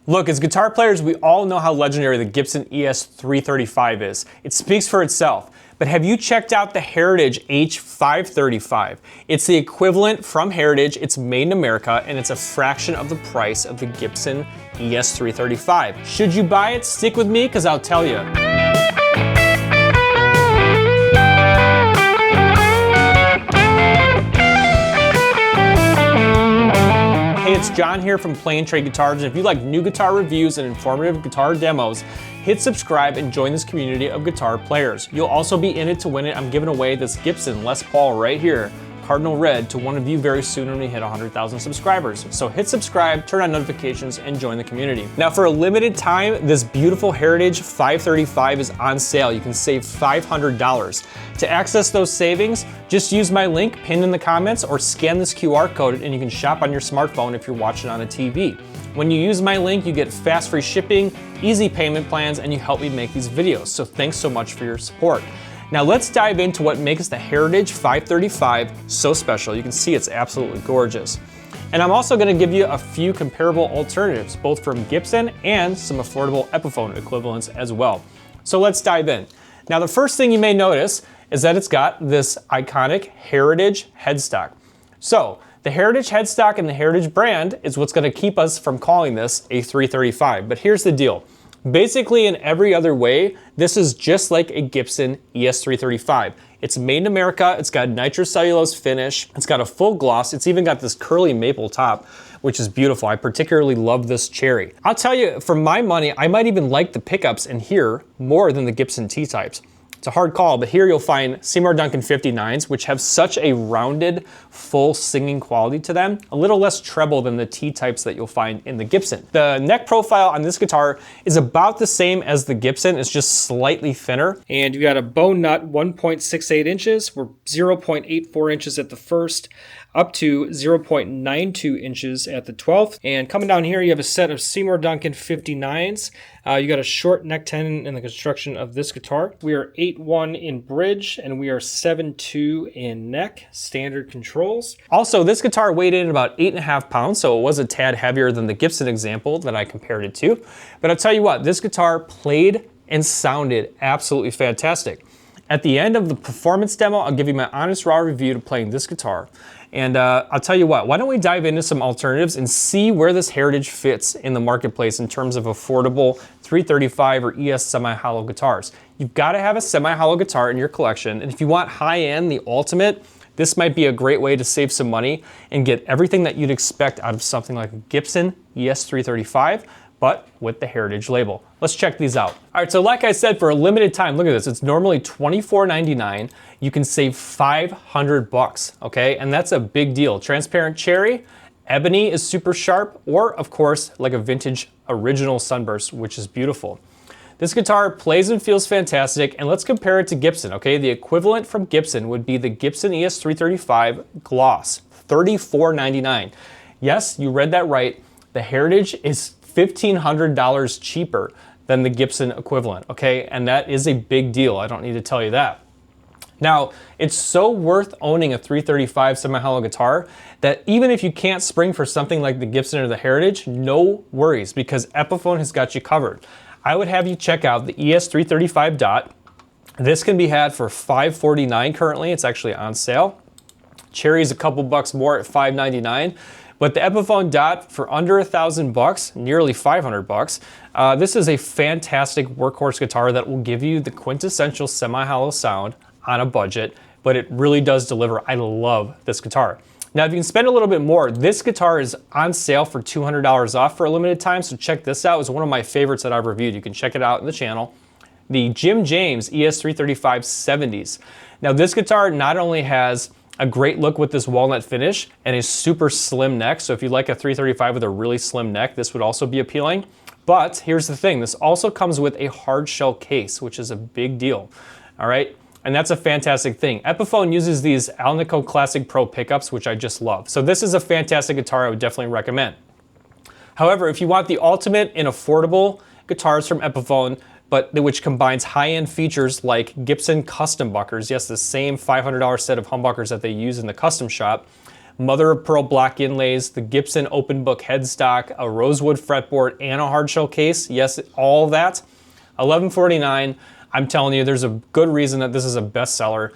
Look, as guitar players, we all know how legendary the Gibson ES-335 is. It speaks for itself. But have you checked out the Heritage H-535? It's the equivalent from Heritage, it's made in America, and it's a fraction of the price of the Gibson ES-335. Should you buy it? Stick with me, because I'll tell you. Hey, it's John here from Play and Trade Guitars, and if you like new guitar reviews and informative guitar demos, hit subscribe and join this community of guitar players. You'll also be in it to win it. I'm giving away this Gibson Les Paul right here, Cardinal Red, to one of you very soon when we hit 100,000 subscribers. So hit subscribe, turn on notifications, and join the community. Now for a limited time, this beautiful Heritage 535 is on sale. You can save $500. To access those savings, just use my link pinned in the comments or scan this QR code and you can shop on your smartphone if you're watching on a TV. When you use my link, you get fast free shipping, easy payment plans, and you help me make these videos. So thanks so much for your support. Now let's dive into what makes the Heritage 535 so special. You can see it's absolutely gorgeous. And I'm also going to give you a few comparable alternatives, both from Gibson and some affordable Epiphone equivalents as well. So let's dive in. Now the first thing you may notice is that it's got this iconic Heritage headstock. So the Heritage headstock and the Heritage brand is what's going to keep us from calling this a 335. But here's the deal. Basically, in every other way, this is just like a Gibson ES-335. It's made in America, it's got nitrocellulose finish, it's got a full gloss, it's even got this curly maple top, which is beautiful. I particularly love this cherry. I'll tell you, for my money, I might even like the pickups in here more than the Gibson T-types. It's a hard call, but here you'll find Seymour Duncan 59s, which have such a rounded, full singing quality to them, a little less treble than the T-types that you'll find in the Gibson. The neck profile on this guitar is about the same as the Gibson, it's just slightly thinner. And you got a bone nut 1.68 inches, we're 0.84 inches at the first, up to 0.92 inches at the 12th. And coming down here, you have a set of Seymour Duncan 59s. You got a short neck tenon in the construction of this guitar. We are 8.1 in bridge and we are 7.2 in neck, standard controls. Also, this guitar weighed in about 8.5 pounds, so it was a tad heavier than the Gibson example that I compared it to. But I'll tell you what, this guitar played and sounded absolutely fantastic. At the end of the performance demo, I'll give you my honest raw review to playing this guitar. And I'll tell you what, why don't we dive into some alternatives and see where this Heritage fits in the marketplace in terms of affordable 335 or ES semi-hollow guitars. You've got to have a semi-hollow guitar in your collection, and if you want high-end, the ultimate, this might be a great way to save some money and get everything that you'd expect out of something like a Gibson ES-335, but with the Heritage label. Let's check these out. All right, so like I said, for a limited time, look at this. It's normally $24.99. You can save $500, okay? And that's a big deal. Transparent cherry, ebony is super sharp, or of course, like a vintage original sunburst, which is beautiful. This guitar plays and feels fantastic, and let's compare it to Gibson, okay? The equivalent from Gibson would be the Gibson ES-335 Gloss, $34.99. Yes, you read that right. The Heritage is $1,500 cheaper than the Gibson equivalent, okay? And that is a big deal. I don't need to tell you that. Now, it's so worth owning a 335 semi-hollow guitar that even if you can't spring for something like the Gibson or the Heritage, no worries, because Epiphone has got you covered. I would have you check out the ES-335 Dot. This can be had for $549 currently. It's actually on sale. Cherry's a couple bucks more at $599. But the Epiphone Dot for under $1,000, nearly $500, this is a fantastic workhorse guitar that will give you the quintessential semi-hollow sound on a budget, but it really does deliver. I love this guitar. Now, if you can spend a little bit more, this guitar is on sale for $200 off for a limited time, so check this out. It's one of my favorites that I've reviewed. You can check it out in the channel. The Jim James ES-335 70s. Now, this guitar not only has a great look with this walnut finish and a super slim neck. So if you like a 335 with a really slim neck, this would also be appealing. But here's the thing, this also comes with a hard shell case, which is a big deal, all right? And that's a fantastic thing. Epiphone uses these Alnico Classic Pro pickups, which I just love. So this is a fantastic guitar I would definitely recommend. However, if you want the ultimate in affordable guitars from Epiphone, but which combines high-end features like Gibson custom buckers, yes, the same $500 set of humbuckers that they use in the custom shop, mother of pearl block inlays, the Gibson open book headstock, a rosewood fretboard, and a hardshell case. Yes, all of that. $1149. I'm telling you, there's a good reason that this is a bestseller.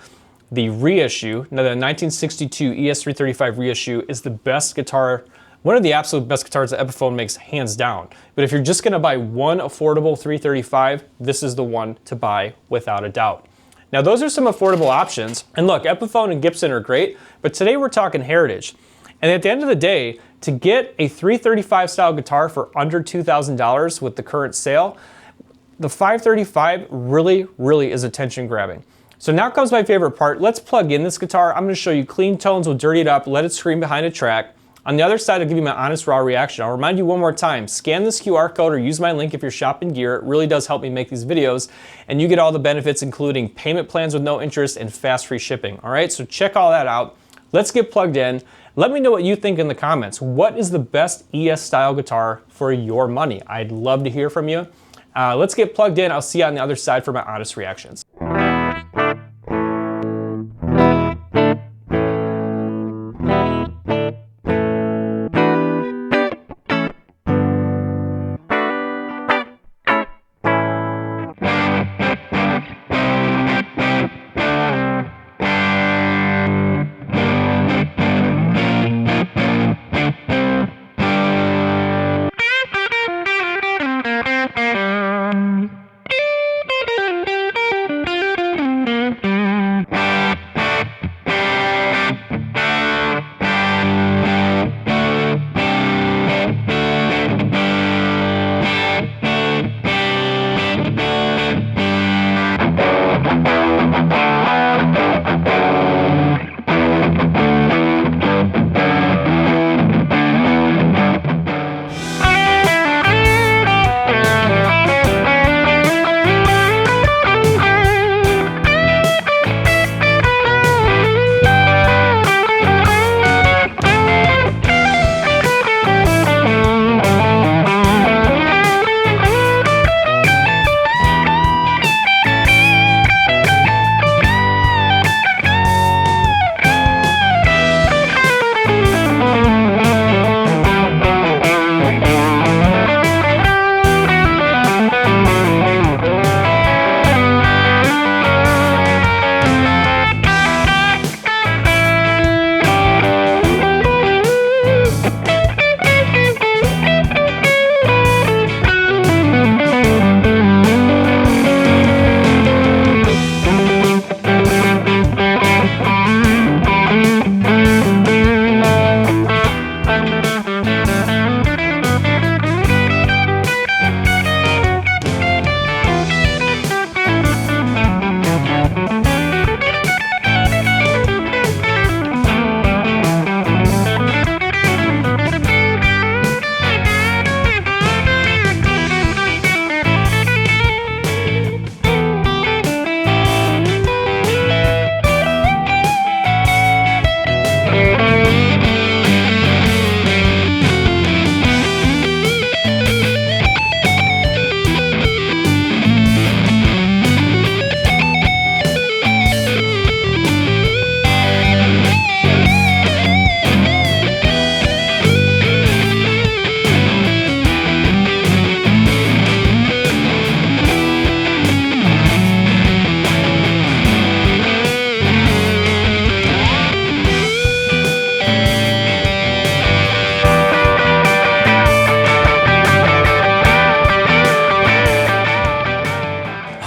The reissue, now the 1962 ES-335 reissue is the best guitar, one of the absolute best guitars that Epiphone makes, hands down. But if you're just gonna buy one affordable 335, this is the one to buy without a doubt. Now those are some affordable options. And look, Epiphone and Gibson are great, but today we're talking heritage. And at the end of the day, to get a 335 style guitar for under $2,000 with the current sale, the 535 really is attention grabbing. So now comes my favorite part. Let's plug in this guitar. I'm gonna show you clean tones, we'll dirty it up, let it scream behind a track. On the other side, I'll give you my honest raw reaction. I'll remind you one more time, scan this QR code or use my link if you're shopping gear. It really does help me make these videos, and you get all the benefits, including payment plans with no interest and fast free shipping. All right, so check all that out. Let's get plugged in. Let me know what you think in the comments. What is the best ES style guitar for your money? I'd love to hear from you. Let's get plugged in. I'll see you on the other side for my honest reactions.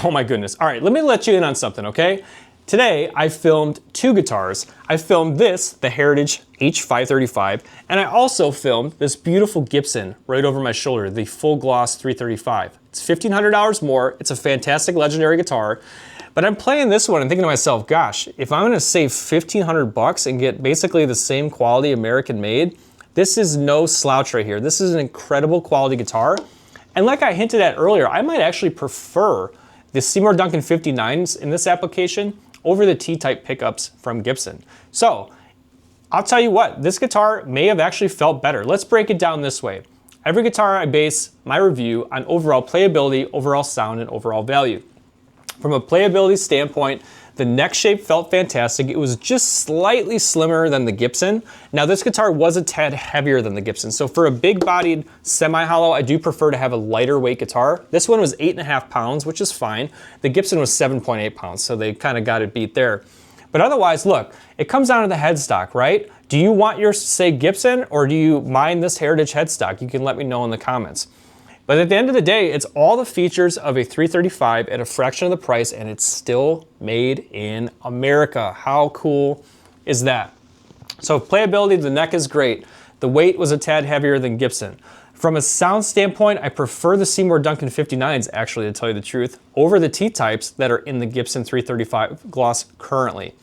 Oh my goodness. All right, let me let you in on something, okay? Today, I filmed two guitars. I filmed this, the Heritage H-535, and I also filmed this beautiful Gibson right over my shoulder, the full gloss 335. It's $1,500 more. It's a fantastic legendary guitar, but I'm playing this one and thinking to myself, gosh, if I'm gonna save $1,500 and get basically the same quality American made, this is no slouch right here. This is an incredible quality guitar. And like I hinted at earlier, I might actually prefer the Seymour Duncan 59s in this application over the T-type pickups from Gibson. So I'll tell you what, this guitar may have actually felt better. Let's break it down this way. Every guitar I base my review on overall playability, overall sound, and overall value. From a playability standpoint, The neck shape felt fantastic. It was just slightly slimmer than the Gibson. Now this guitar was a tad heavier than the Gibson. So for a big-bodied semi-hollow, I do prefer to have a lighter weight guitar. This one was 8.5 pounds, which is fine. The Gibson was 7.8 pounds, so they kind of got it beat there. But otherwise, look, it comes down to the headstock, right? Do you want yours to say Gibson, or do you mind this Heritage headstock? You can let me know in the comments. But at the end of the day, it's all the features of a 335 at a fraction of the price, and it's still made in America. How cool is that? So playability, the neck is great. The weight was a tad heavier than Gibson. From a sound standpoint, I prefer the Seymour Duncan 59s, actually, to tell you the truth, over the T-types that are in the Gibson 335 Gloss currently.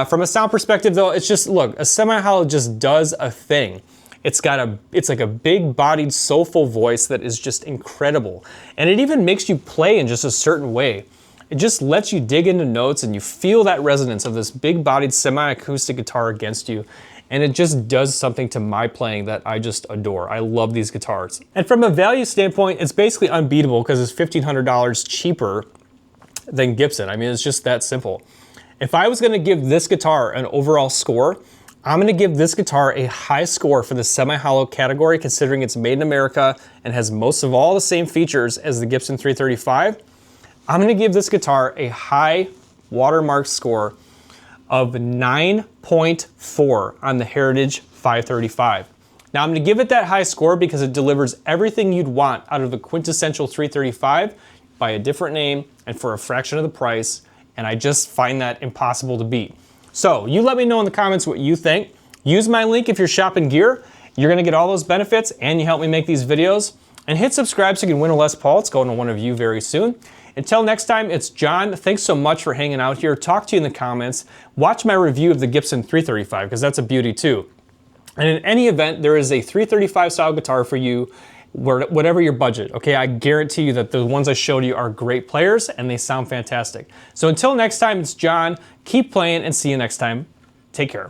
From a sound perspective though, it's just, look, a semi-hollow just does a thing. It's like a big-bodied, soulful voice that is just incredible. And it even makes you play in just a certain way. It just lets you dig into notes and you feel that resonance of this big-bodied semi-acoustic guitar against you. And it just does something to my playing that I just adore. I love these guitars. And from a value standpoint, it's basically unbeatable because it's $1,500 cheaper than Gibson. I mean, it's just that simple. If I was gonna give this guitar an overall score, I'm gonna give this guitar a high score for the semi-hollow category, considering it's made in America and has most of all the same features as the Gibson 335. I'm gonna give this guitar a high watermark score of 9.4 on the Heritage 535. Now I'm gonna give it that high score because it delivers everything you'd want out of the quintessential 335 by a different name and for a fraction of the price, and I just find that impossible to beat. So you let me know in the comments what you think. Use my link if you're shopping gear. You're gonna get all those benefits and you help me make these videos. And hit subscribe so you can win a Les Paul. It's going to one of you very soon. Until next time, it's John. Thanks so much for hanging out here. Talk to you in the comments. Watch my review of the Gibson 335 because that's a beauty too. And in any event, there is a 335 style guitar for you, whatever your budget, okay? I guarantee you that the ones I showed you are great players and they sound fantastic. So until next time, it's John. Keep playing and see you next time. Take care.